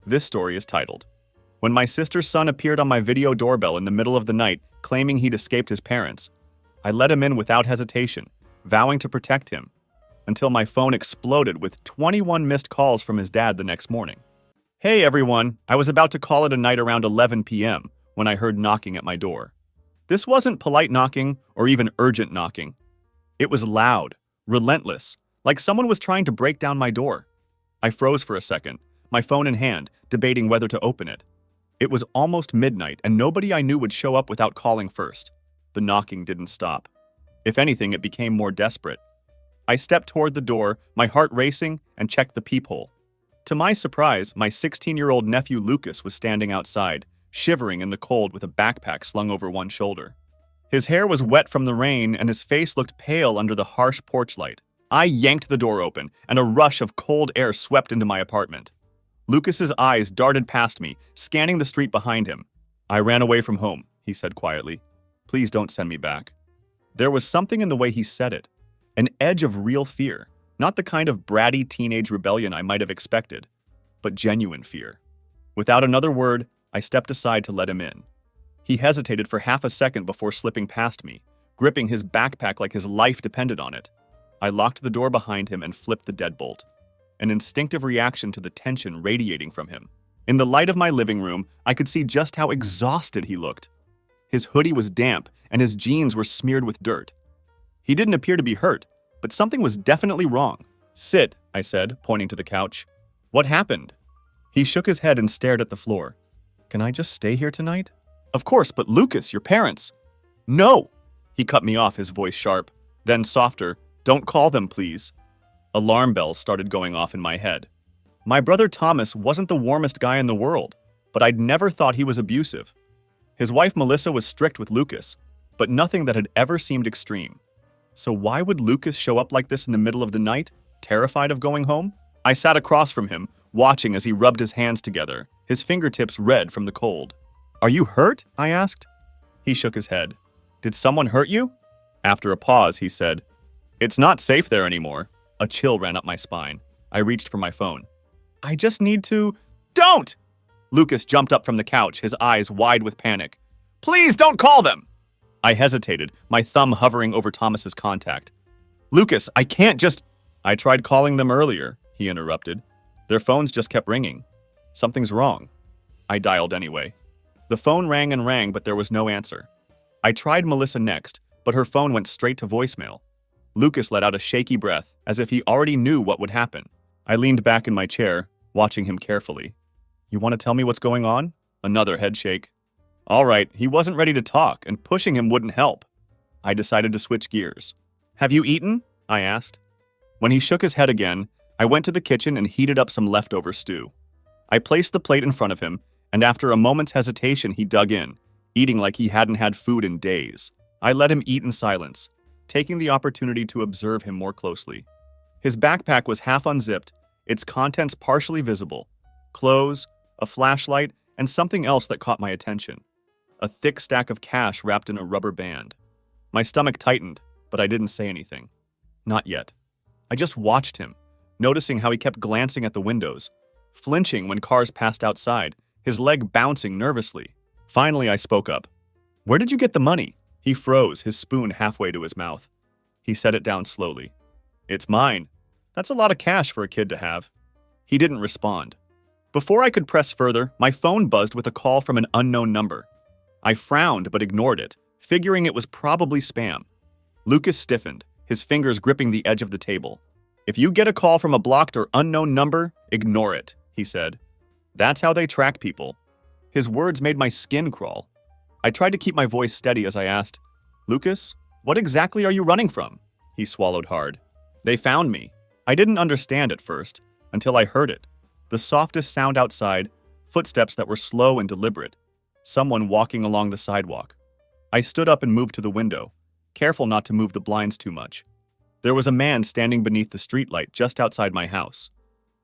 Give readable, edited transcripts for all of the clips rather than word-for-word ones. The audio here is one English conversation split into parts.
This story is titled, When My Sister's Son Appeared on My Video Doorbell in the Middle of the Night Claiming He'd Escaped His Parents. I let him in without hesitation, vowing to protect him, until my phone exploded with 21 missed calls from his dad the next morning. Hey everyone, I was about to call it a night around 11 p.m. when I heard knocking at my door. This wasn't polite knocking or even urgent knocking. It was loud, relentless, like someone was trying to break down my door. I froze for a second, my phone in hand, debating whether to open it. It was almost midnight and nobody I knew would show up without calling first. The knocking didn't stop. If anything, it became more desperate. I stepped toward the door, my heart racing, and checked the peephole. To my surprise, my 16-year-old nephew Lucas was standing outside, shivering in the cold with a backpack slung over one shoulder. His hair was wet from the rain and his face looked pale under the harsh porch light. I yanked the door open, and a rush of cold air swept into my apartment. Lucas's eyes darted past me, scanning the street behind him. I ran away from home, he said quietly. Please don't send me back. There was something in the way he said it, an edge of real fear, not the kind of bratty teenage rebellion I might have expected, but genuine fear. Without another word, I stepped aside to let him in. He hesitated for half a second before slipping past me, gripping his backpack like his life depended on it. I locked the door behind him and flipped the deadbolt, an instinctive reaction to the tension radiating from him. In the light of my living room, I could see just how exhausted he looked. His hoodie was damp and his jeans were smeared with dirt. He didn't appear to be hurt, but something was definitely wrong. Sit, I said, pointing to the couch. What happened? He shook his head and stared at the floor. Can I just stay here tonight? Of course, but Lucas, your parents. No! He cut me off, his voice sharp. Then softer, don't call them, please. Alarm bells started going off in my head. My brother Thomas wasn't the warmest guy in the world, but I'd never thought he was abusive. His wife Melissa was strict with Lucas, but nothing that had ever seemed extreme. So why would Lucas show up like this in the middle of the night, terrified of going home? I sat across from him, watching as he rubbed his hands together, his fingertips red from the cold. Are you hurt? I asked. He shook his head. Did someone hurt you? After a pause, he said, It's not safe there anymore. A chill ran up my spine. I reached for my phone. I just need to... Don't! Lucas jumped up from the couch, his eyes wide with panic. Please don't call them! I hesitated, my thumb hovering over Thomas's contact. Lucas, I can't just... I tried calling them earlier, he interrupted. Their phones just kept ringing. Something's wrong. I dialed anyway. The phone rang and rang, but there was no answer. I tried Melissa next, but her phone went straight to voicemail. Lucas let out a shaky breath, as if he already knew what would happen. I leaned back in my chair, watching him carefully. You want to tell me what's going on? Another head shake. All right, he wasn't ready to talk, and pushing him wouldn't help. I decided to switch gears. Have you eaten? I asked. When he shook his head again, I went to the kitchen and heated up some leftover stew. I placed the plate in front of him, and after a moment's hesitation, he dug in, eating like he hadn't had food in days. I let him eat in silence, taking the opportunity to observe him more closely. His backpack was half unzipped, its contents partially visible. Clothes, a flashlight, and something else that caught my attention. A thick stack of cash wrapped in a rubber band. My stomach tightened, but I didn't say anything. Not yet. I just watched him, noticing how he kept glancing at the windows, flinching when cars passed outside, his leg bouncing nervously. Finally, I spoke up. Where did you get the money? He froze, his spoon halfway to his mouth. He set it down slowly. It's mine. That's a lot of cash for a kid to have. He didn't respond. Before I could press further, my phone buzzed with a call from an unknown number. I frowned but ignored it, figuring it was probably spam. Lucas stiffened, his fingers gripping the edge of the table. If you get a call from a blocked or unknown number, ignore it, he said. That's how they track people. His words made my skin crawl. I tried to keep my voice steady as I asked, Lucas, what exactly are you running from? He swallowed hard. They found me. I didn't understand at first, until I heard it. The softest sound outside, footsteps that were slow and deliberate. Someone walking along the sidewalk. I stood up and moved to the window, careful not to move the blinds too much. There was a man standing beneath the streetlight just outside my house.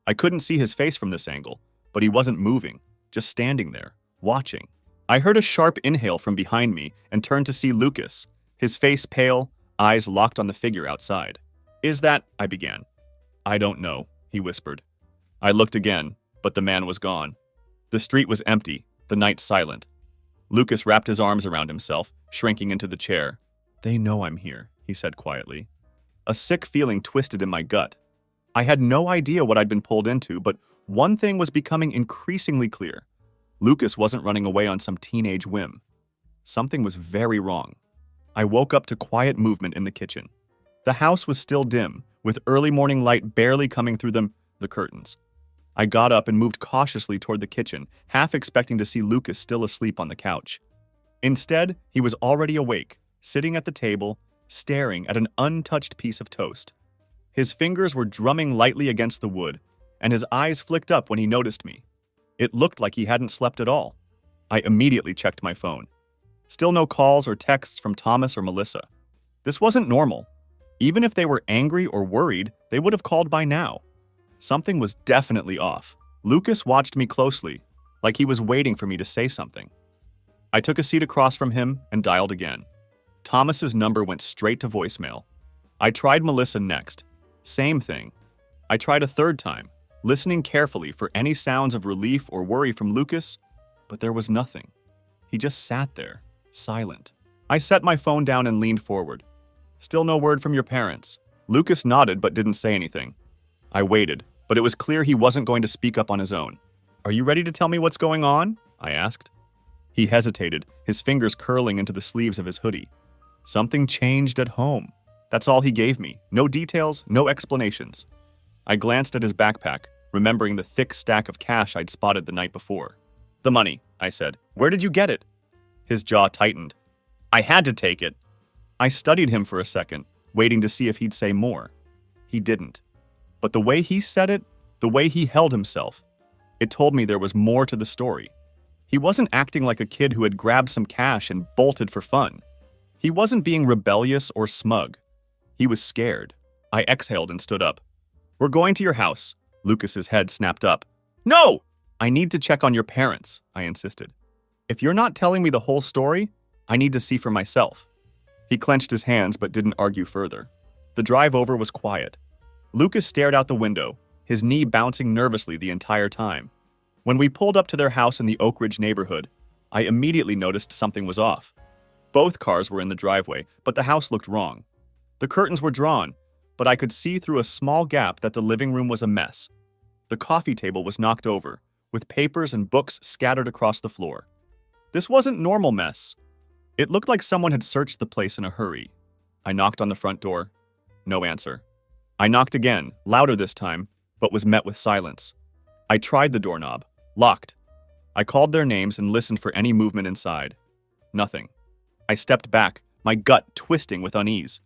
I couldn't see his face from this angle, but he wasn't moving, just standing there, watching. I heard a sharp inhale from behind me and turned to see Lucas, his face pale, eyes locked on the figure outside. Is that... I began. I don't know, he whispered. I looked again, but the man was gone. The street was empty, the night silent. Lucas wrapped his arms around himself, shrinking into the chair. "They know I'm here," he said quietly. A sick feeling twisted in my gut. I had no idea what I'd been pulled into, but one thing was becoming increasingly clear. Lucas wasn't running away on some teenage whim. Something was very wrong. I woke up to quiet movement in the kitchen. The house was still dim, with early morning light barely coming through the curtains. I got up and moved cautiously toward the kitchen, half expecting to see Lucas still asleep on the couch. Instead, he was already awake, sitting at the table, staring at an untouched piece of toast. His fingers were drumming lightly against the wood, and his eyes flicked up when he noticed me. It looked like he hadn't slept at all. I immediately checked my phone. Still no calls or texts from Thomas or Melissa. This wasn't normal. Even if they were angry or worried, they would have called by now. Something was definitely off. Lucas watched me closely, like he was waiting for me to say something. I took a seat across from him and dialed again. Thomas's number went straight to voicemail. I tried Melissa next. Same thing. I tried a third time, listening carefully for any sounds of relief or worry from Lucas, but there was nothing. He just sat there, silent. I set my phone down and leaned forward. "Still no word from your parents." Lucas nodded but didn't say anything. I waited, but it was clear he wasn't going to speak up on his own. "Are you ready to tell me what's going on?" I asked. He hesitated, his fingers curling into the sleeves of his hoodie. Something changed at home. That's all he gave me. No details, no explanations. I glanced at his backpack, remembering the thick stack of cash I'd spotted the night before. "The money," I said. "Where did you get it?" His jaw tightened. "I had to take it." I studied him for a second, waiting to see if he'd say more. He didn't. But the way he said it, the way he held himself, it told me there was more to the story. He wasn't acting like a kid who had grabbed some cash and bolted for fun. He wasn't being rebellious or smug. He was scared. I exhaled and stood up. "We're going to your house." Lucas's head snapped up. "No! I need to check on your parents," I insisted. "If you're not telling me the whole story, I need to see for myself." He clenched his hands but didn't argue further. The drive over was quiet. Lucas stared out the window, his knee bouncing nervously the entire time. When we pulled up to their house in the Oak Ridge neighborhood, I immediately noticed something was off. Both cars were in the driveway, but the house looked wrong. The curtains were drawn, but I could see through a small gap that the living room was a mess. The coffee table was knocked over, with papers and books scattered across the floor. This wasn't normal mess. It looked like someone had searched the place in a hurry. I knocked on the front door. No answer. I knocked again, louder this time, but was met with silence. I tried the doorknob. Locked. I called their names and listened for any movement inside. Nothing. I stepped back, my gut twisting with unease.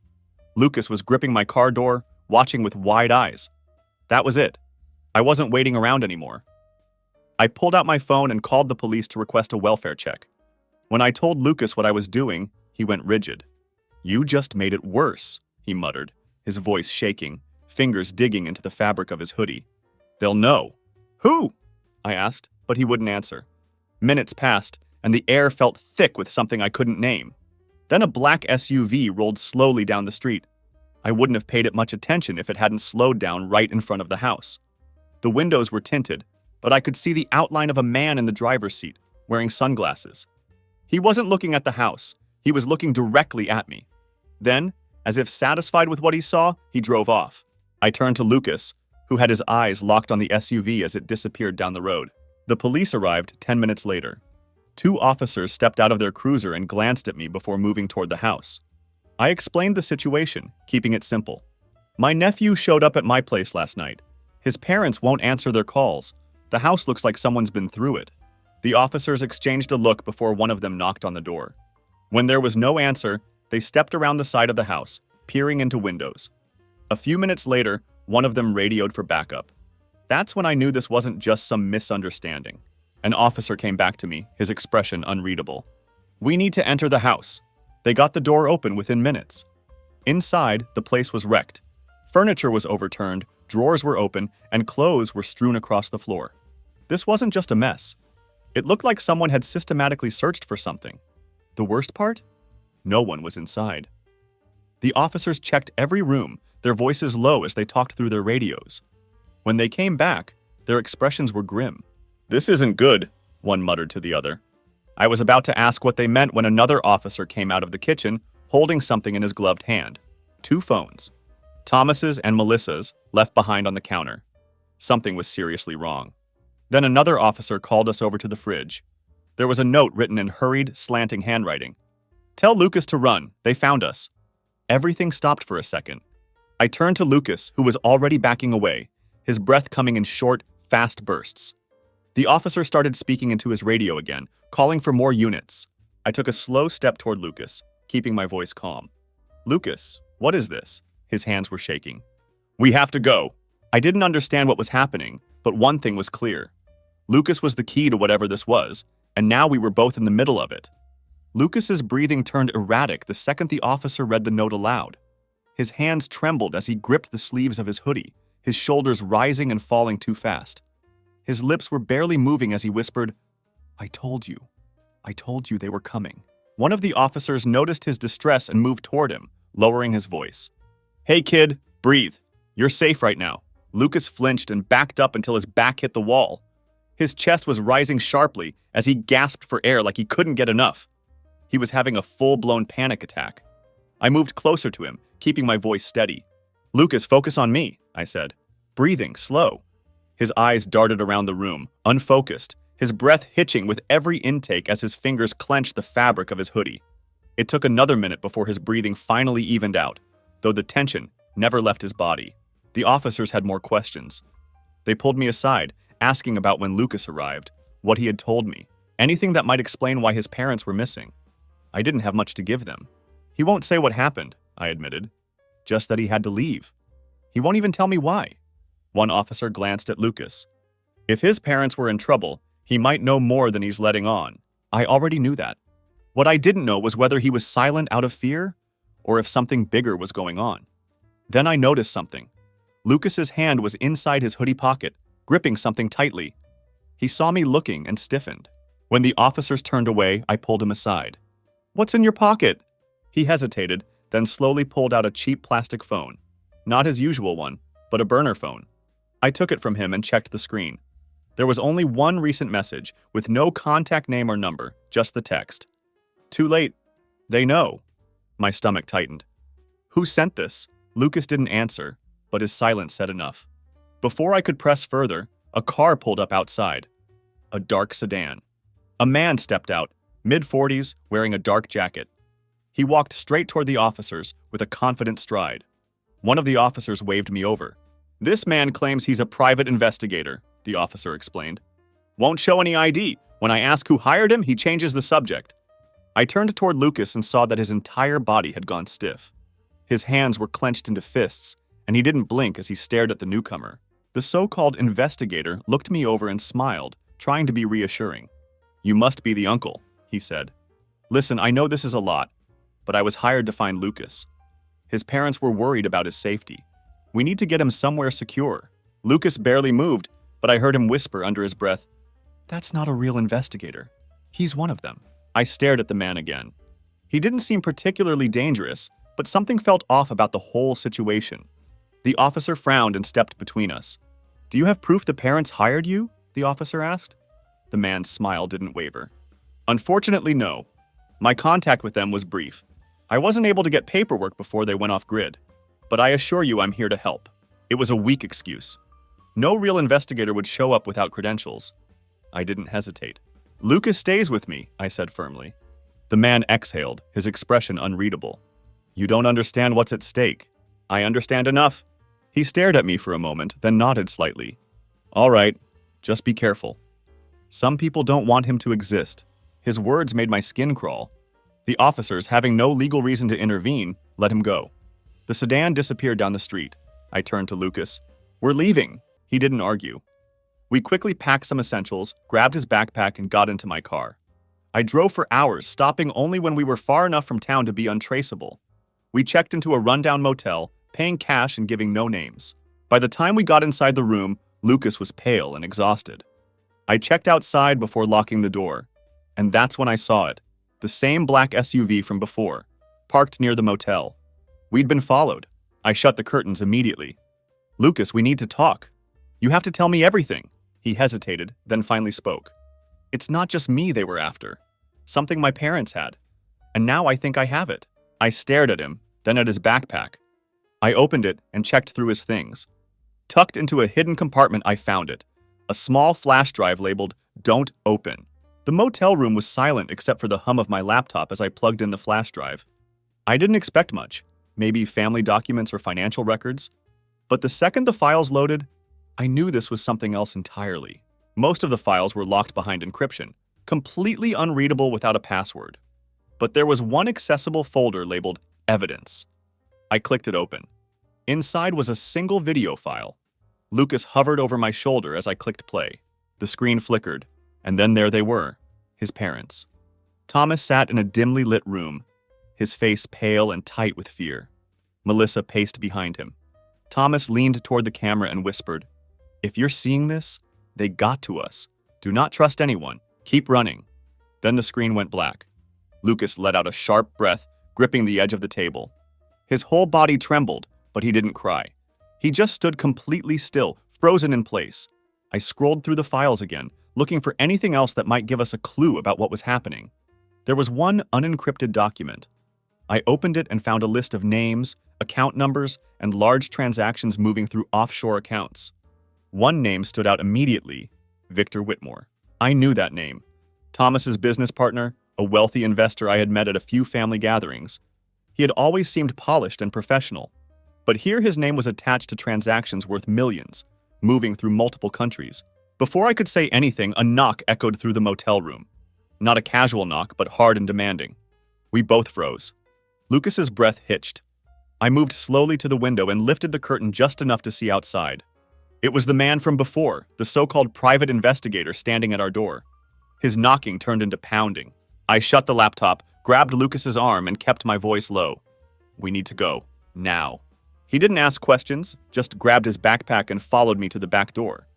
Lucas was gripping my car door, watching with wide eyes. That was it. I wasn't waiting around anymore. I pulled out my phone and called the police to request a welfare check. When I told Lucas what I was doing, he went rigid. "You just made it worse," he muttered, his voice shaking, fingers digging into the fabric of his hoodie. "They'll know." "Who?" I asked, but he wouldn't answer. Minutes passed, and the air felt thick with something I couldn't name. Then a black SUV rolled slowly down the street. I wouldn't have paid it much attention if it hadn't slowed down right in front of the house. The windows were tinted, but I could see the outline of a man in the driver's seat, wearing sunglasses. He wasn't looking at the house. He was looking directly at me. Then, as if satisfied with what he saw, he drove off. I turned to Lucas, who had his eyes locked on the SUV as it disappeared down the road. The police arrived 10 minutes later. 2 officers stepped out of their cruiser and glanced at me before moving toward the house. I explained the situation, keeping it simple. "My nephew showed up at my place last night. His parents won't answer their calls. The house looks like someone's been through it." The officers exchanged a look before one of them knocked on the door. When there was no answer, they stepped around the side of the house, peering into windows. A few minutes later, one of them radioed for backup. That's when I knew this wasn't just some misunderstanding. An officer came back to me, his expression unreadable. "We need to enter the house." They got the door open within minutes. Inside, the place was wrecked. Furniture was overturned, drawers were open, and clothes were strewn across the floor. This wasn't just a mess. It looked like someone had systematically searched for something. The worst part? No one was inside. The officers checked every room, their voices low as they talked through their radios. When they came back, their expressions were grim. "This isn't good," one muttered to the other. I was about to ask what they meant when another officer came out of the kitchen holding something in his gloved hand. 2 phones. Thomas's and Melissa's, left behind on the counter. Something was seriously wrong. Then another officer called us over to the fridge. There was a note written in hurried, slanting handwriting. "Tell Lucas to run. They found us." Everything stopped for a second. I turned to Lucas, who was already backing away, his breath coming in short, fast bursts. The officer started speaking into his radio again, calling for more units. I took a slow step toward Lucas, keeping my voice calm. "Lucas, what is this?" His hands were shaking. "We have to go." I didn't understand what was happening, but one thing was clear. Lucas was the key to whatever this was, and now we were both in the middle of it. Lucas's breathing turned erratic the second the officer read the note aloud. His hands trembled as he gripped the sleeves of his hoodie, his shoulders rising and falling too fast. His lips were barely moving as he whispered, "I told you. I told you they were coming." One of the officers noticed his distress and moved toward him, lowering his voice. "Hey kid, breathe. You're safe right now." Lucas flinched and backed up until his back hit the wall. His chest was rising sharply as he gasped for air like he couldn't get enough. He was having a full-blown panic attack. I moved closer to him, keeping my voice steady. "Lucas, focus on me," I said, breathing slow. His eyes darted around the room, unfocused, his breath hitching with every intake as his fingers clenched the fabric of his hoodie. It took another minute before his breathing finally evened out, though the tension never left his body. The officers had more questions. They pulled me aside, asking about when Lucas arrived, what he had told me, anything that might explain why his parents were missing. I didn't have much to give them. "He won't say what happened," I admitted. "Just that he had to leave. He won't even tell me why." One officer glanced at Lucas. If his parents were in trouble, he might know more than he's letting on. I already knew that. What I didn't know was whether he was silent out of fear, or if something bigger was going on. Then I noticed something. Lucas's hand was inside his hoodie pocket, gripping something tightly. He saw me looking and stiffened. When the officers turned away, I pulled him aside. "What's in your pocket?" He hesitated, then slowly pulled out a cheap plastic phone. Not his usual one, but a burner phone. I took it from him and checked the screen. There was only one recent message, with no contact name or number, just the text. "Too late. They know." My stomach tightened. "Who sent this?" Lucas didn't answer, but his silence said enough. Before I could press further, a car pulled up outside. A dark sedan. A man stepped out, mid-40s, wearing a dark jacket. He walked straight toward the officers with a confident stride. One of the officers waved me over. "This man claims he's a private investigator," the officer explained. "Won't show any ID. When I ask who hired him, he changes the subject." I turned toward Lucas and saw that his entire body had gone stiff. His hands were clenched into fists, and he didn't blink as he stared at the newcomer. The so-called investigator looked me over and smiled, trying to be reassuring. "You must be the uncle," he said. "Listen, I know this is a lot, but I was hired to find Lucas. His parents were worried about his safety. We need to get him somewhere secure." Lucas barely moved, but I heard him whisper under his breath, "That's not a real investigator. He's one of them." I stared at the man again. He didn't seem particularly dangerous, but something felt off about the whole situation. The officer frowned and stepped between us. "Do you have proof the parents hired you?" the officer asked. The man's smile didn't waver. "Unfortunately, no. My contact with them was brief. I wasn't able to get paperwork before they went off grid. But I assure you I'm here to help." It was a weak excuse. No real investigator would show up without credentials. I didn't hesitate. "Lucas stays with me," I said firmly. The man exhaled, his expression unreadable. "You don't understand what's at stake." "I understand enough." He stared at me for a moment, then nodded slightly. "All right, just be careful." Some people don't want him to exist. His words made my skin crawl. The officers, having no legal reason to intervene, let him go. The sedan disappeared down the street. I turned to Lucas. "We're leaving." He didn't argue. We quickly packed some essentials, grabbed his backpack, and got into my car. I drove for hours, stopping only when we were far enough from town to be untraceable. We checked into a rundown motel, paying cash and giving no names. By the time we got inside the room, Lucas was pale and exhausted. I checked outside before locking the door, and that's when I saw it. The same black SUV from before, parked near the motel. We'd been followed. I shut the curtains immediately. "Lucas, we need to talk. You have to tell me everything." He hesitated, then finally spoke. It's not just me they were after. Something my parents had. And now I think I have it. I stared at him, then at his backpack. I opened it and checked through his things. Tucked into a hidden compartment, I found it. A small flash drive labeled, "Don't Open." The motel room was silent except for the hum of my laptop as I plugged in the flash drive. I didn't expect much, maybe family documents or financial records. But the second the files loaded, I knew this was something else entirely. Most of the files were locked behind encryption, completely unreadable without a password. But there was one accessible folder labeled Evidence. I clicked it open. Inside was a single video file. Lucas hovered over my shoulder as I clicked play. The screen flickered, and then there they were, his parents. Thomas sat in a dimly lit room, his face pale and tight with fear. Melissa paced behind him. Thomas leaned toward the camera and whispered, "If you're seeing this, they got to us. Do not trust anyone. Keep running." Then the screen went black. Lucas let out a sharp breath, gripping the edge of the table. His whole body trembled, but he didn't cry. He just stood completely still, frozen in place. I scrolled through the files again, looking for anything else that might give us a clue about what was happening. There was one unencrypted document. I opened it and found a list of names, account numbers, and large transactions moving through offshore accounts. One name stood out immediately, Victor Whitmore. I knew that name. Thomas's business partner, a wealthy investor I had met at a few family gatherings. He had always seemed polished and professional. But here his name was attached to transactions worth millions, moving through multiple countries. Before I could say anything, a knock echoed through the motel room. Not a casual knock, but hard and demanding. We both froze. Lucas's breath hitched. I moved slowly to the window and lifted the curtain just enough to see outside. It was the man from before, the so-called private investigator standing at our door. His knocking turned into pounding. I shut the laptop, grabbed Lucas's arm, and kept my voice low. "We need to go. Now." He didn't ask questions, just grabbed his backpack and followed me to the back door.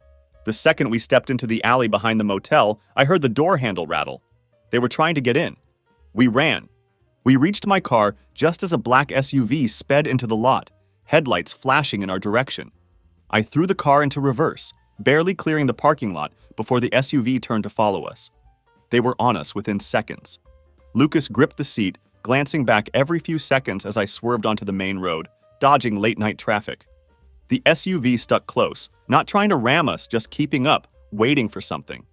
The second we stepped into the alley behind the motel, I heard the door handle rattle. They were trying to get in. We ran. We reached my car just as a black SUV sped into the lot, headlights flashing in our direction. I threw the car into reverse, barely clearing the parking lot before the SUV turned to follow us. They were on us within seconds. Lucas gripped the seat, glancing back every few seconds as I swerved onto the main road, dodging late-night traffic. The SUV stuck close, not trying to ram us, just keeping up, waiting for something.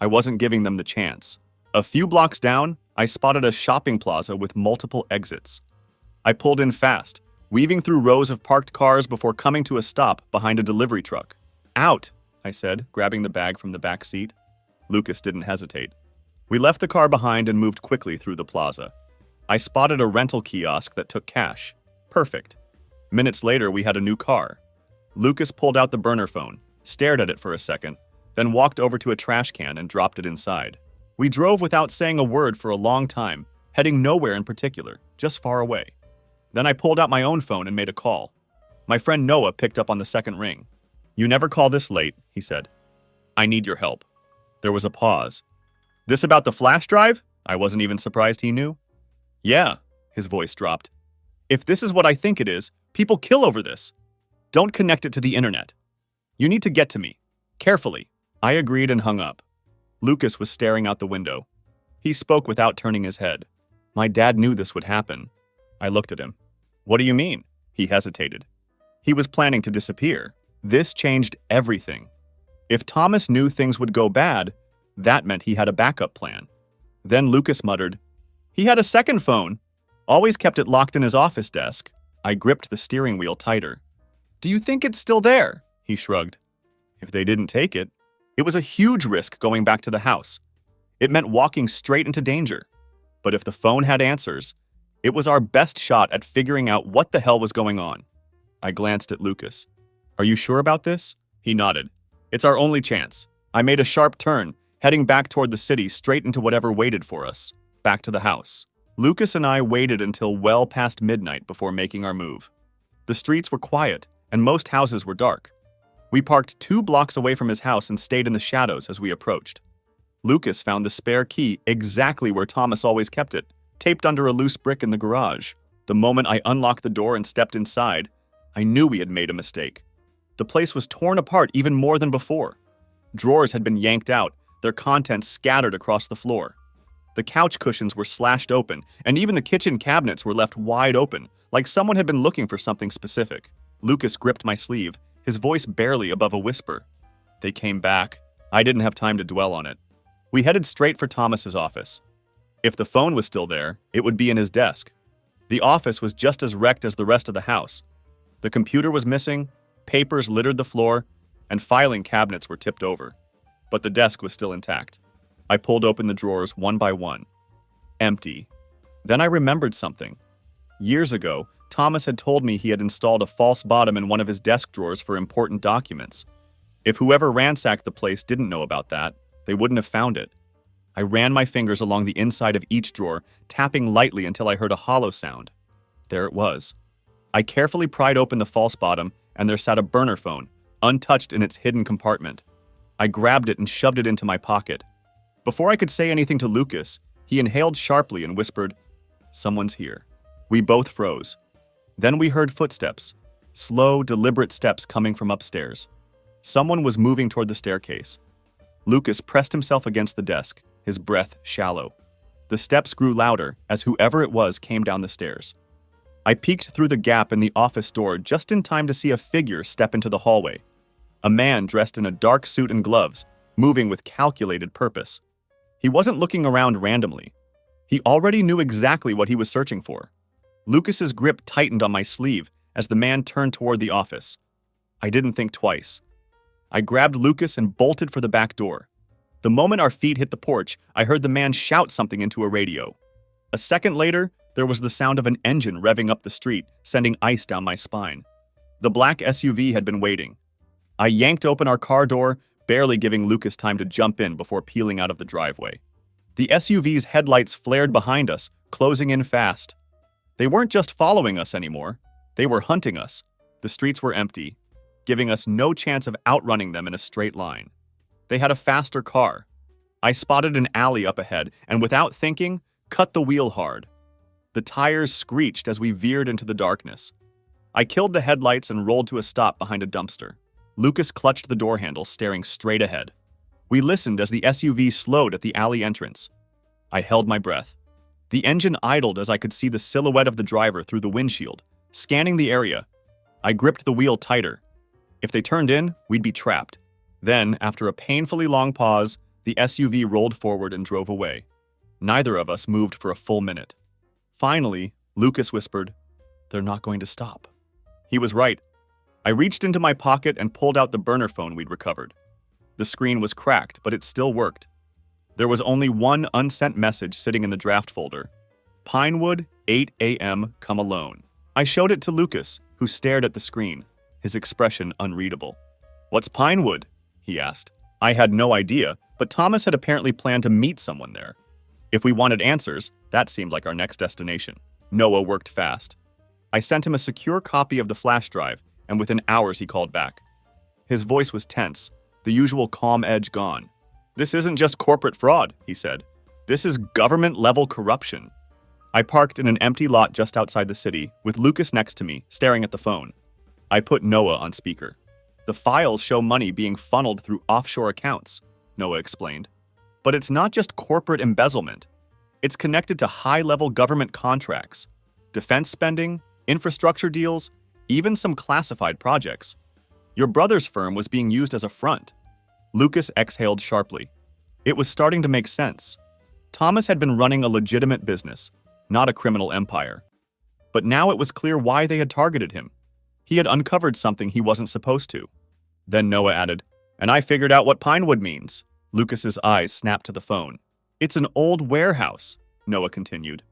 I wasn't giving them the chance. A few blocks down, I spotted a shopping plaza with multiple exits. I pulled in fast, weaving through rows of parked cars before coming to a stop behind a delivery truck. "Out," I said, grabbing the bag from the back seat. Lucas didn't hesitate. We left the car behind and moved quickly through the plaza. I spotted a rental kiosk that took cash. Perfect. Minutes later, we had a new car. Lucas pulled out the burner phone, stared at it for a second, then walked over to a trash can and dropped it inside. We drove without saying a word for a long time, heading nowhere in particular, just far away. Then I pulled out my own phone and made a call. My friend Noah picked up on the second ring. "You never call this late," he said. "I need your help." There was a pause. "This about the flash drive?" I wasn't even surprised he knew. "Yeah," his voice dropped. "If this is what I think it is, people kill over this. Don't connect it to the internet. You need to get to me. Carefully." I agreed and hung up. Lucas was staring out the window. He spoke without turning his head. "My dad knew this would happen." I looked at him. "What do you mean?" He hesitated. He was planning to disappear. This changed everything. If Thomas knew things would go bad, that meant he had a backup plan. Then Lucas muttered, "He had a second phone. Always kept it locked in his office desk." I gripped the steering wheel tighter. "Do you think it's still there?" He shrugged. "If they didn't take it." It was a huge risk going back to the house. It meant walking straight into danger. But if the phone had answers, it was our best shot at figuring out what the hell was going on. I glanced at Lucas. "Are you sure about this?" He nodded. "It's our only chance." I made a sharp turn, heading back toward the city, straight into whatever waited for us. Back to the house. Lucas and I waited until well past midnight before making our move. The streets were quiet, and most houses were dark. We parked 2 blocks away from his house and stayed in the shadows as we approached. Lucas found the spare key exactly where Thomas always kept it, taped under a loose brick in the garage. The moment I unlocked the door and stepped inside, I knew we had made a mistake. The place was torn apart even more than before. Drawers had been yanked out, their contents scattered across the floor. The couch cushions were slashed open, and even the kitchen cabinets were left wide open, like someone had been looking for something specific. Lucas gripped my sleeve, his voice barely above a whisper. They came back. I didn't have time to dwell on it. We headed straight for Thomas's office. If the phone was still there, it would be in his desk. The office was just as wrecked as the rest of the house. The computer was missing, papers littered the floor, and filing cabinets were tipped over. But the desk was still intact. I pulled open the drawers one by one. Empty. Then I remembered something. Years ago, Thomas had told me he had installed a false bottom in one of his desk drawers for important documents. If whoever ransacked the place didn't know about that, they wouldn't have found it. I ran my fingers along the inside of each drawer, tapping lightly until I heard a hollow sound. There it was. I carefully pried open the false bottom, and there sat a burner phone, untouched in its hidden compartment. I grabbed it and shoved it into my pocket. Before I could say anything to Lucas, he inhaled sharply and whispered, "Someone's here." We both froze. Then we heard footsteps, slow, deliberate steps coming from upstairs. Someone was moving toward the staircase. Lucas pressed himself against the desk, his breath shallow. The steps grew louder as whoever it was came down the stairs. I peeked through the gap in the office door just in time to see a figure step into the hallway. A man dressed in a dark suit and gloves, moving with calculated purpose. He wasn't looking around randomly. He already knew exactly what he was searching for. Lucas's grip tightened on my sleeve as the man turned toward the office. I didn't think twice. I grabbed Lucas and bolted for the back door. The moment our feet hit the porch, I heard the man shout something into a radio. A second later, there was the sound of an engine revving up the street, sending ice down my spine. The black SUV had been waiting. I yanked open our car door, barely giving Lucas time to jump in before peeling out of the driveway. The SUV's headlights flared behind us, closing in fast. They weren't just following us anymore. They were hunting us. The streets were empty, giving us no chance of outrunning them in a straight line. They had a faster car. I spotted an alley up ahead, and without thinking, cut the wheel hard. The tires screeched as we veered into the darkness. I killed the headlights and rolled to a stop behind a dumpster. Lucas clutched the door handle, staring straight ahead. We listened as the SUV slowed at the alley entrance. I held my breath. The engine idled as I could see the silhouette of the driver through the windshield, scanning the area. I gripped the wheel tighter. If they turned in, we'd be trapped. Then, after a painfully long pause, the SUV rolled forward and drove away. Neither of us moved for a full minute. Finally, Lucas whispered, "They're not going to stop." He was right. I reached into my pocket and pulled out the burner phone we'd recovered. The screen was cracked, but it still worked. There was only one unsent message sitting in the draft folder. Pinewood, 8 a.m., come alone. I showed it to Lucas, who stared at the screen, his expression unreadable. "What's Pinewood?" he asked. I had no idea, but Thomas had apparently planned to meet someone there. If we wanted answers, that seemed like our next destination. Noah worked fast. I sent him a secure copy of the flash drive, and within hours he called back. His voice was tense, the usual calm edge gone. "This isn't just corporate fraud," he said. "This is government-level corruption." I parked in an empty lot just outside the city, with Lucas next to me, staring at the phone. I put Noah on speaker. "The files show money being funneled through offshore accounts," Noah explained. "But it's not just corporate embezzlement. It's connected to high-level government contracts, defense spending, infrastructure deals, even some classified projects. Your brother's firm was being used as a front." Lucas exhaled sharply. It was starting to make sense. Thomas had been running a legitimate business, not a criminal empire. But now it was clear why they had targeted him. He had uncovered something he wasn't supposed to. Then Noah added, "And I figured out what Pinewood means." Lucas's eyes snapped to the phone. "It's an old warehouse," Noah continued.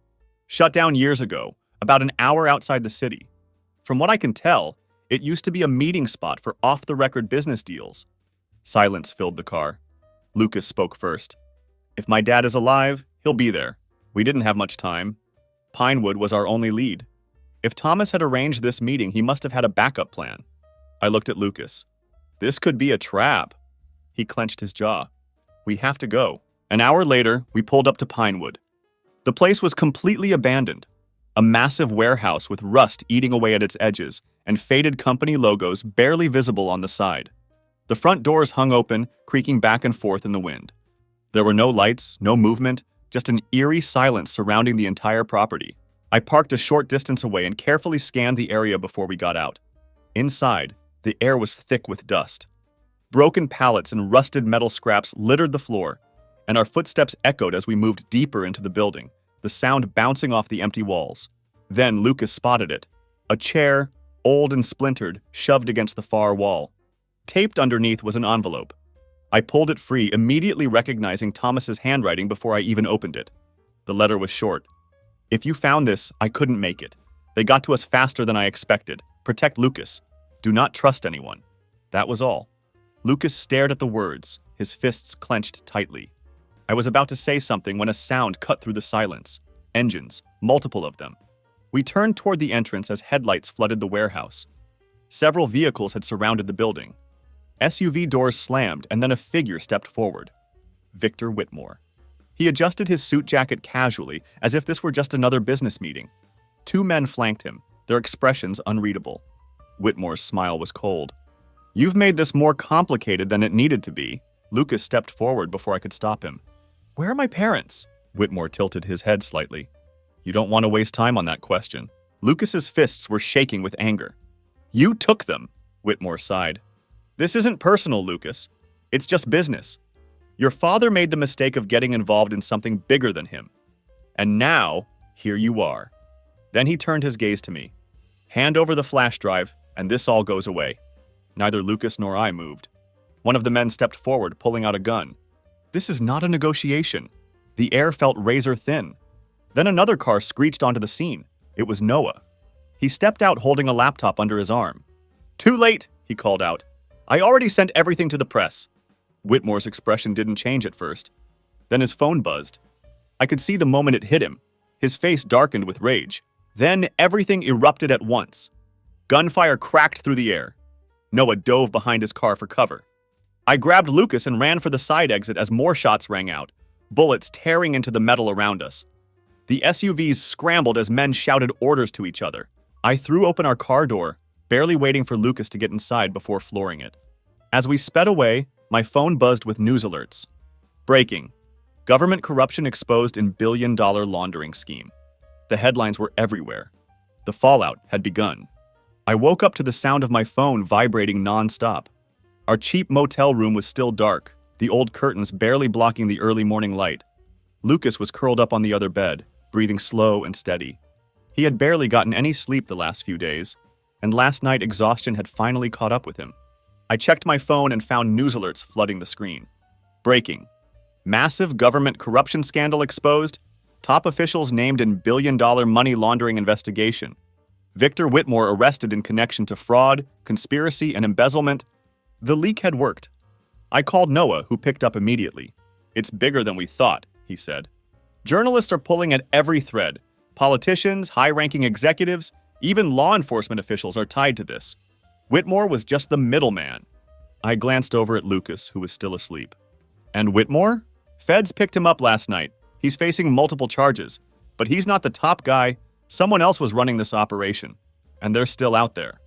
"Shut down years ago, about an hour outside the city. From what I can tell, it used to be a meeting spot for off-the-record business deals." Silence filled the car. Lucas spoke first. "If my dad is alive, he'll be there. We didn't have much time. Pinewood was our only lead. If Thomas had arranged this meeting, he must have had a backup plan." I looked at Lucas. "This could be a trap." He clenched his jaw. "We have to go." An hour later, we pulled up to Pinewood. The place was completely abandoned. A massive warehouse with rust eating away at its edges and faded company logos barely visible on the side. The front doors hung open, creaking back and forth in the wind. There were no lights, no movement, just an eerie silence surrounding the entire property. I parked a short distance away and carefully scanned the area before we got out. Inside, the air was thick with dust. Broken pallets and rusted metal scraps littered the floor, and our footsteps echoed as we moved deeper into the building, the sound bouncing off the empty walls. Then Lucas spotted it. A chair, old and splintered, shoved against the far wall. Taped underneath was an envelope. I pulled it free, immediately recognizing Thomas's handwriting before I even opened it. The letter was short. "If you found this, I couldn't make it. They got to us faster than I expected. Protect Lucas. Do not trust anyone." That was all. Lucas stared at the words, his fists clenched tightly. I was about to say something when a sound cut through the silence. Engines, multiple of them. We turned toward the entrance as headlights flooded the warehouse. Several vehicles had surrounded the building. SUV doors slammed, and then a figure stepped forward. Victor Whitmore. He adjusted his suit jacket casually, as if this were just another business meeting. Two men flanked him, their expressions unreadable. Whitmore's smile was cold. "You've made this more complicated than it needed to be." Lucas stepped forward before I could stop him. "Where are my parents?" Whitmore tilted his head slightly. "You don't want to waste time on that question." Lucas's fists were shaking with anger. "You took them," Whitmore sighed. "This isn't personal, Lucas. It's just business. Your father made the mistake of getting involved in something bigger than him. And now, here you are." Then he turned his gaze to me. "Hand over the flash drive, and this all goes away." Neither Lucas nor I moved. One of the men stepped forward, pulling out a gun. This is not a negotiation. The air felt razor thin. Then another car screeched onto the scene. It was Noah. He stepped out holding a laptop under his arm. "Too late," he called out. "I already sent everything to the press." Whitmore's expression didn't change at first. Then his phone buzzed. I could see the moment it hit him. His face darkened with rage. Then everything erupted at once. Gunfire cracked through the air. Noah dove behind his car for cover. I grabbed Lucas and ran for the side exit as more shots rang out, bullets tearing into the metal around us. The SUVs scrambled as men shouted orders to each other. I threw open our car door, barely waiting for Lucas to get inside before flooring it. As we sped away, my phone buzzed with news alerts. Breaking. Government corruption exposed in billion-dollar laundering scheme. The headlines were everywhere. The fallout had begun. I woke up to the sound of my phone vibrating non-stop. Our cheap motel room was still dark, the old curtains barely blocking the early morning light. Lucas was curled up on the other bed, breathing slow and steady. He had barely gotten any sleep the last few days, and last night exhaustion had finally caught up with him. I checked my phone and found news alerts flooding the screen. Breaking. Massive government corruption scandal exposed. Top officials named in billion-dollar money laundering investigation. Victor Whitmore arrested in connection to fraud, conspiracy, and embezzlement. The leak had worked. I called Noah, who picked up immediately. "It's bigger than we thought," he said. "Journalists are pulling at every thread. Politicians, high-ranking executives, even law enforcement officials are tied to this. Whitmore was just the middleman." I glanced over at Lucas, who was still asleep. "And Whitmore? Feds picked him up last night. He's facing multiple charges, but he's not the top guy. Someone else was running this operation, and they're still out there."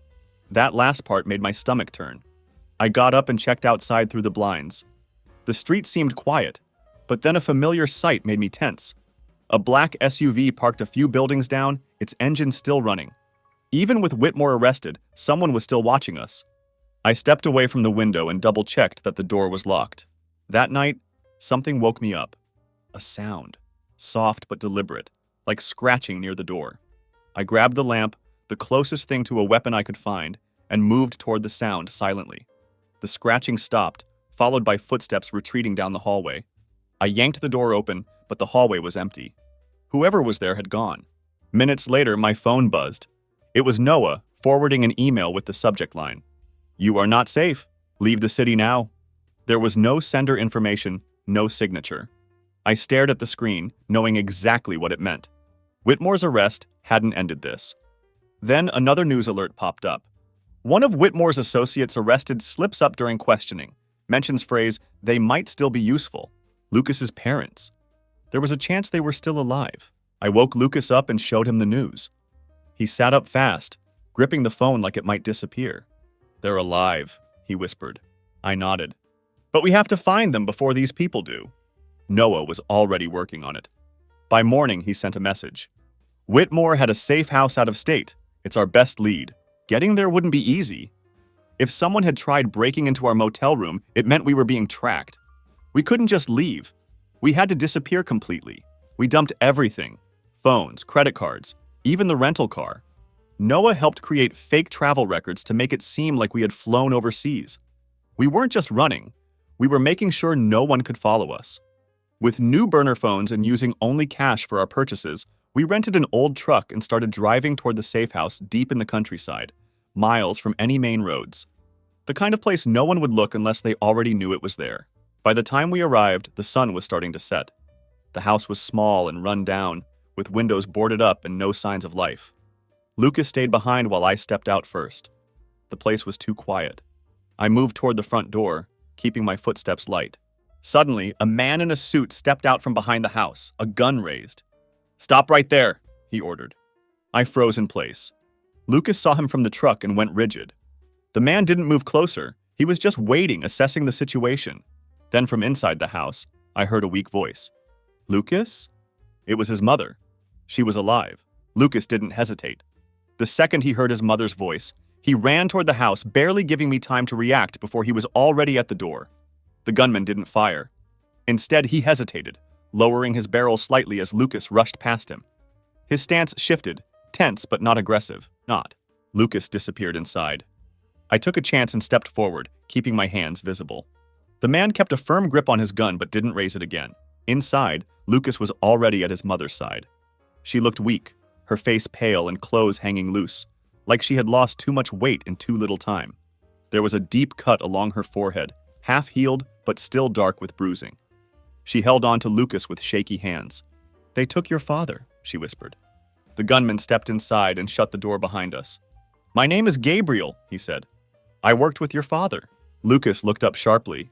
That last part made my stomach turn. I got up and checked outside through the blinds. The street seemed quiet, but then a familiar sight made me tense. A black SUV parked a few buildings down, its engine still running. Even with Whitmore arrested, someone was still watching us. I stepped away from the window and double-checked that the door was locked. That night, something woke me up. A sound, soft but deliberate, like scratching near the door. I grabbed the lamp, the closest thing to a weapon I could find, and moved toward the sound silently. The scratching stopped, followed by footsteps retreating down the hallway. I yanked the door open, but the hallway was empty. Whoever was there had gone. Minutes later, my phone buzzed. It was Noah, forwarding an email with the subject line. "You are not safe. Leave the city now." There was no sender information, no signature. I stared at the screen, knowing exactly what it meant. Whitmore's arrest hadn't ended this. Then another news alert popped up. One of Whitmore's associates arrested slips up during questioning, mentions phrase, "they might still be useful." Lucas's parents. There was a chance they were still alive. I woke Lucas up and showed him the news. He sat up fast, gripping the phone like it might disappear. "They're alive," he whispered. I nodded. "But we have to find them before these people do." Noah was already working on it. By morning, he sent a message. Whitmore had a safe house out of state. It's our best lead. Getting there wouldn't be easy. If someone had tried breaking into our motel room, it meant we were being tracked. We couldn't just leave. We had to disappear completely. We dumped everything. Phones, credit cards, even the rental car. Noah helped create fake travel records to make it seem like we had flown overseas. We weren't just running. We were making sure no one could follow us. With new burner phones and using only cash for our purchases, we rented an old truck and started driving toward the safe house deep in the countryside, miles from any main roads. The kind of place no one would look unless they already knew it was there. By the time we arrived, the sun was starting to set. The house was small and run down, with windows boarded up and no signs of life. Lucas stayed behind while I stepped out first. The place was too quiet. I moved toward the front door, keeping my footsteps light. Suddenly, a man in a suit stepped out from behind the house, a gun raised. "Stop right there," he ordered. I froze in place. Lucas saw him from the truck and went rigid. The man didn't move closer. He was just waiting, assessing the situation. Then from inside the house, I heard a weak voice. "Lucas?" It was his mother. She was alive. Lucas didn't hesitate. The second he heard his mother's voice, he ran toward the house, barely giving me time to react before he was already at the door. The gunman didn't fire. Instead, he hesitated, lowering his barrel slightly as Lucas rushed past him. His stance shifted, tense but not aggressive. Not. Lucas disappeared inside. I took a chance and stepped forward, keeping my hands visible. The man kept a firm grip on his gun but didn't raise it again. Inside, Lucas was already at his mother's side. She looked weak, her face pale and clothes hanging loose, like she had lost too much weight in too little time. There was a deep cut along her forehead, half-healed but still dark with bruising. She held on to Lucas with shaky hands. "They took your father," she whispered. The gunman stepped inside and shut the door behind us. "My name is Gabriel," he said. "I worked with your father." Lucas looked up sharply.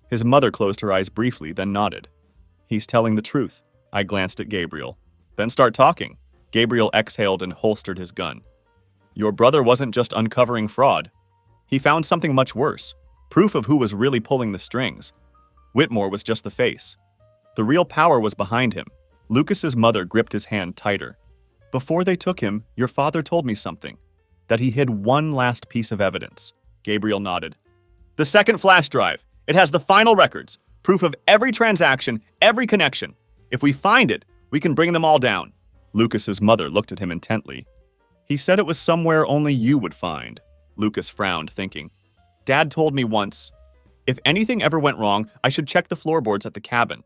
His mother closed her eyes briefly, then nodded. "He's telling the truth." I glanced at Gabriel. "Then start talking." Gabriel exhaled and holstered his gun. "Your brother wasn't just uncovering fraud. He found something much worse. Proof of who was really pulling the strings. Whitmore was just the face. The real power was behind him." Lucas's mother gripped his hand tighter. "Before they took him, your father told me something. That he hid one last piece of evidence." Gabriel nodded. "The second flash drive. It has the final records. Proof of every transaction, every connection. If we find it, we can bring them all down." Lucas's mother looked at him intently. "He said it was somewhere only you would find." Lucas frowned, thinking. "Dad told me once, if anything ever went wrong, I should check the floorboards at the cabin.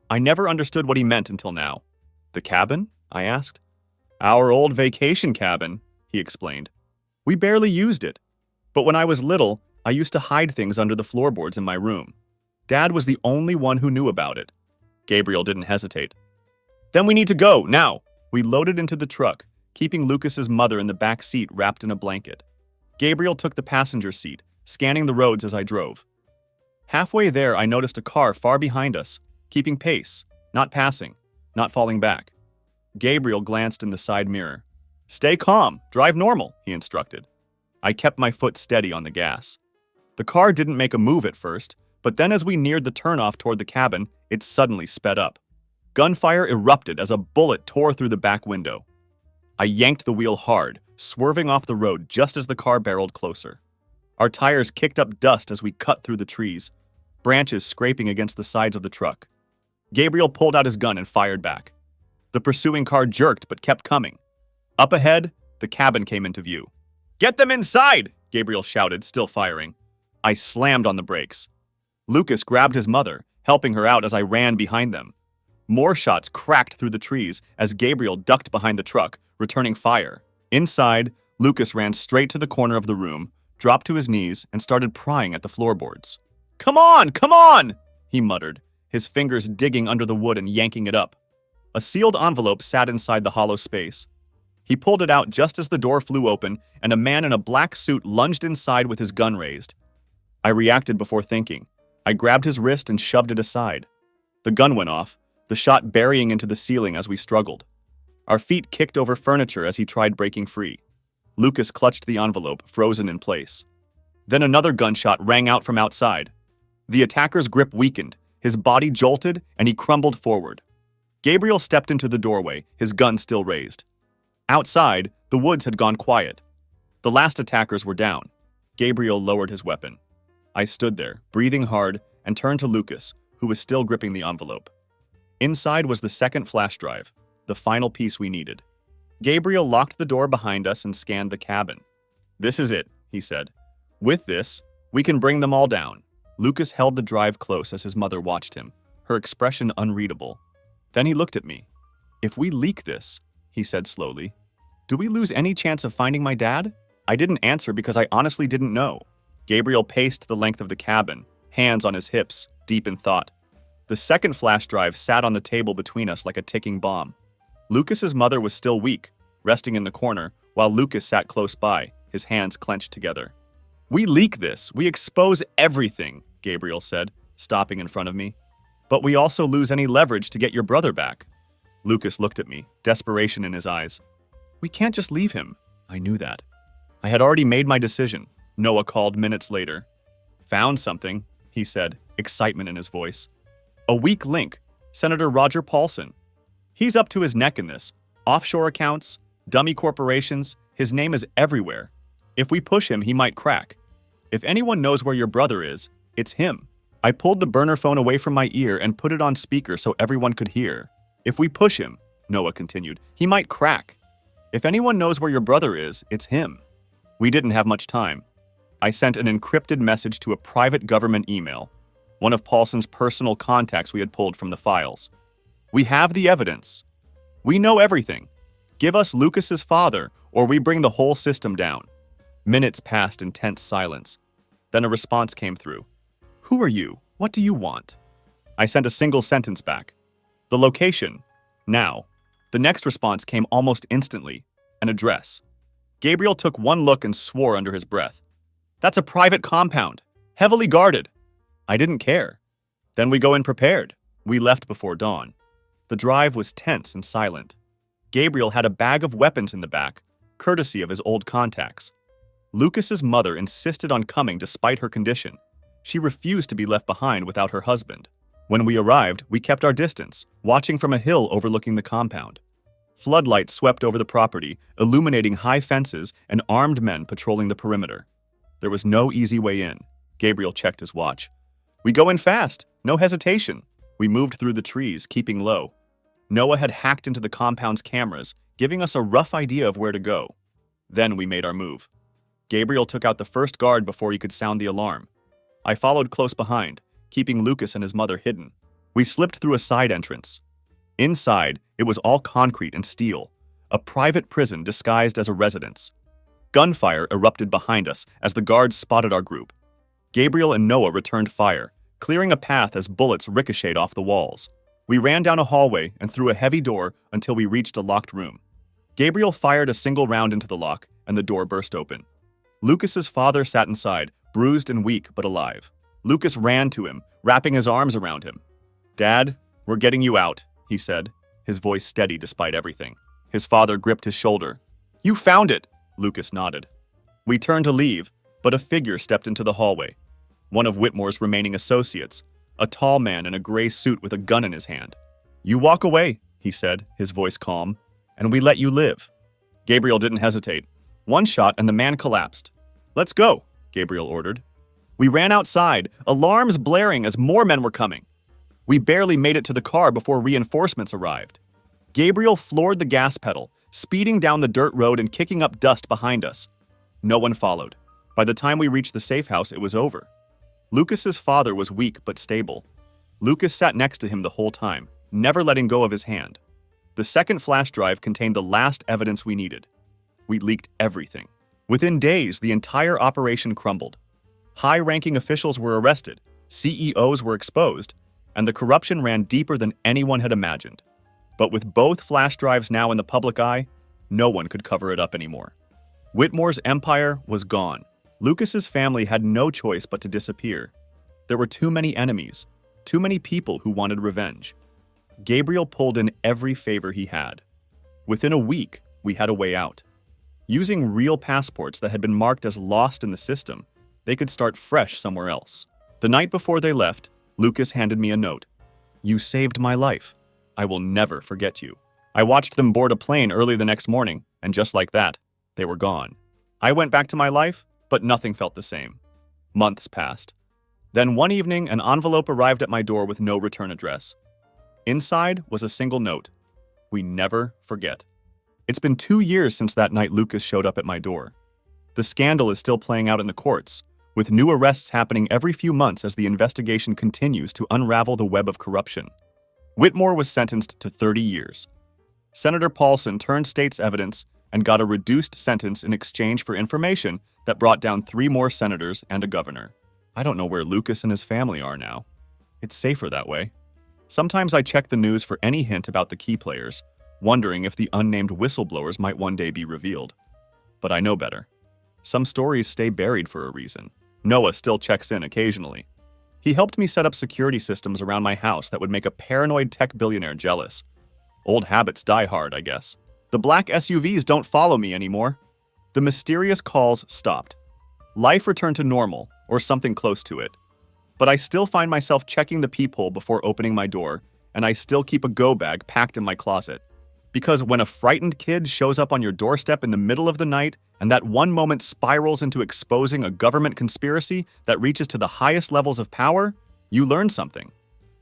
I never understood what he meant until now." "The cabin?" I asked. "Our old vacation cabin," he explained. "We barely used it. But when I was little, I used to hide things under the floorboards in my room. Dad was the only one who knew about it." Gabriel didn't hesitate. "Then we need to go, now." We loaded into the truck, keeping Lucas's mother in the back seat wrapped in a blanket. Gabriel took the passenger seat, scanning the roads as I drove. Halfway there, I noticed a car far behind us, keeping pace, not passing, not falling back. Gabriel glanced in the side mirror. "Stay calm, drive normal," he instructed. I kept my foot steady on the gas. The car didn't make a move at first, but then as we neared the turnoff toward the cabin, it suddenly sped up. Gunfire erupted as a bullet tore through the back window. I yanked the wheel hard, swerving off the road just as the car barreled closer. Our tires kicked up dust as we cut through the trees, branches scraping against the sides of the truck. Gabriel pulled out his gun and fired back. The pursuing car jerked but kept coming. Up ahead, the cabin came into view. "Get them inside!" Gabriel shouted, still firing. I slammed on the brakes. Lucas grabbed his mother, helping her out as I ran behind them. More shots cracked through the trees as Gabriel ducked behind the truck, returning fire. Inside, Lucas ran straight to the corner of the room, dropped to his knees, and started prying at the floorboards. Come on!" he muttered, his fingers digging under the wood and yanking it up. A sealed envelope sat inside the hollow space. He pulled it out just as the door flew open, and a man in a black suit lunged inside with his gun raised. I reacted before thinking. I grabbed his wrist and shoved it aside. The gun went off, the shot burying into the ceiling as we struggled. Our feet kicked over furniture as he tried breaking free. Lucas clutched the envelope, frozen in place. Then another gunshot rang out from outside. The attacker's grip weakened, His body jolted, and he crumbled forward. Gabriel stepped into the doorway, his gun still raised. Outside, the woods had gone quiet. The last attackers were down. Gabriel lowered his weapon. I stood there, breathing hard, and turned to Lucas, who was still gripping the envelope. Inside was the second flash drive, the final piece we needed. Gabriel locked the door behind us and scanned the cabin. "This is it," he said. "With this, we can bring them all down." Lucas held the drive close as his mother watched him, her expression unreadable. Then he looked at me. "If we leak this," he said slowly, "do we lose any chance of finding my dad?" I didn't answer because I honestly didn't know. Gabriel paced the length of the cabin, hands on his hips, deep in thought. The second flash drive sat on the table between us like a ticking bomb. Lucas's mother was still weak, resting in the corner, while Lucas sat close by, his hands clenched together. "We leak this, we expose everything," Gabriel said, stopping in front of me. "But we also lose any leverage to get your brother back." Lucas looked at me, desperation in his eyes. "We can't just leave him." I knew that. I had already made my decision. Noah called minutes later. "Found something," he said, excitement in his voice. "A weak link, Senator Roger Paulson. He's up to his neck in this. Offshore accounts, dummy corporations, his name is everywhere. If we push him, he might crack. If anyone knows where your brother is, it's him." I pulled the burner phone away from my ear and put it on speaker so everyone could hear. "If we push him," Noah continued, "he might crack. If anyone knows where your brother is, it's him." We didn't have much time. I sent an encrypted message to a private government email, one of Paulson's personal contacts we had pulled from the files. "We have the evidence. We know everything. Give us Lucas's father, or we bring the whole system down." Minutes passed in tense silence. Then a response came through. "Who are you? What do you want?" I sent a single sentence back. "The location. Now." The next response came almost instantly. An address. Gabriel took one look and swore under his breath. "That's a private compound, heavily guarded." I didn't care. "Then we go in prepared." We left before dawn. The drive was tense and silent. Gabriel had a bag of weapons in the back, courtesy of his old contacts. Lucas's mother insisted on coming despite her condition. She refused to be left behind without her husband. When we arrived, we kept our distance, watching from a hill overlooking the compound. Floodlights swept over the property, illuminating high fences and armed men patrolling the perimeter. There was no easy way in. Gabriel checked his watch. "We go in fast, no hesitation." We moved through the trees, keeping low. Noah had hacked into the compound's cameras, giving us a rough idea of where to go. Then we made our move. Gabriel took out the first guard before he could sound the alarm. I followed close behind, keeping Lucas and his mother hidden. We slipped through a side entrance. Inside, it was all concrete and steel, a private prison disguised as a residence. Gunfire erupted behind us as the guards spotted our group. Gabriel and Noah returned fire, clearing a path as bullets ricocheted off the walls. We ran down a hallway and through a heavy door until we reached a locked room. Gabriel fired a single round into the lock, and the door burst open. Lucas's father sat inside, bruised and weak but alive. Lucas ran to him, wrapping his arms around him. "Dad, we're getting you out," he said, his voice steady despite everything. His father gripped his shoulder. "You found it," Lucas nodded. We turned to leave, but a figure stepped into the hallway. One of Whitmore's remaining associates, a tall man in a gray suit with a gun in his hand. "You walk away," he said, his voice calm, "and we let you live." Gabriel didn't hesitate. One shot and the man collapsed. "Let's go," Gabriel ordered. We ran outside, alarms blaring as more men were coming. We barely made it to the car before reinforcements arrived. Gabriel floored the gas pedal, speeding down the dirt road and kicking up dust behind us. No one followed. By the time we reached the safe house, it was over. Lucas's father was weak but stable. Lucas sat next to him the whole time, never letting go of his hand. The second flash drive contained the last evidence we needed. We leaked everything. Within days, the entire operation crumbled. High-ranking officials were arrested, CEOs were exposed, and the corruption ran deeper than anyone had imagined. But with both flash drives now in the public eye, no one could cover it up anymore. Whitmore's empire was gone. Lucas's family had no choice but to disappear. There were too many enemies, too many people who wanted revenge. Gabriel pulled in every favor he had. Within a week, we had a way out. Using real passports that had been marked as lost in the system, they could start fresh somewhere else. The night before they left, Lucas handed me a note. "You saved my life. I will never forget you." I watched them board a plane early the next morning, and just like that, they were gone. I went back to my life, but nothing felt the same. Months passed. Then one evening, an envelope arrived at my door with no return address. Inside was a single note. "We never forget." It's been 2 years since that night Lucas showed up at my door. The scandal is still playing out in the courts, with new arrests happening every few months as the investigation continues to unravel the web of corruption. Whitmore was sentenced to 30 years. Senator Paulson turned state's evidence and got a reduced sentence in exchange for information that brought down 3 more senators and a governor. I don't know where Lucas and his family are now. It's safer that way. Sometimes I check the news for any hint about the key players, wondering if the unnamed whistleblowers might one day be revealed. But I know better. Some stories stay buried for a reason. Noah still checks in occasionally. He helped me set up security systems around my house that would make a paranoid tech billionaire jealous. Old habits die hard, I guess. The black SUVs don't follow me anymore. The mysterious calls stopped. Life returned to normal, or something close to it. But I still find myself checking the peephole before opening my door, and I still keep a go bag packed in my closet. Because when a frightened kid shows up on your doorstep in the middle of the night, and that one moment spirals into exposing a government conspiracy that reaches to the highest levels of power, you learn something.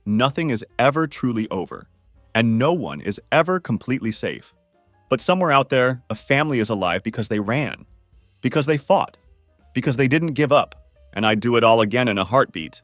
Nothing is ever truly over, and no one is ever completely safe. But somewhere out there, a family is alive because they ran, because they fought, because they didn't give up, and I'd do it all again in a heartbeat.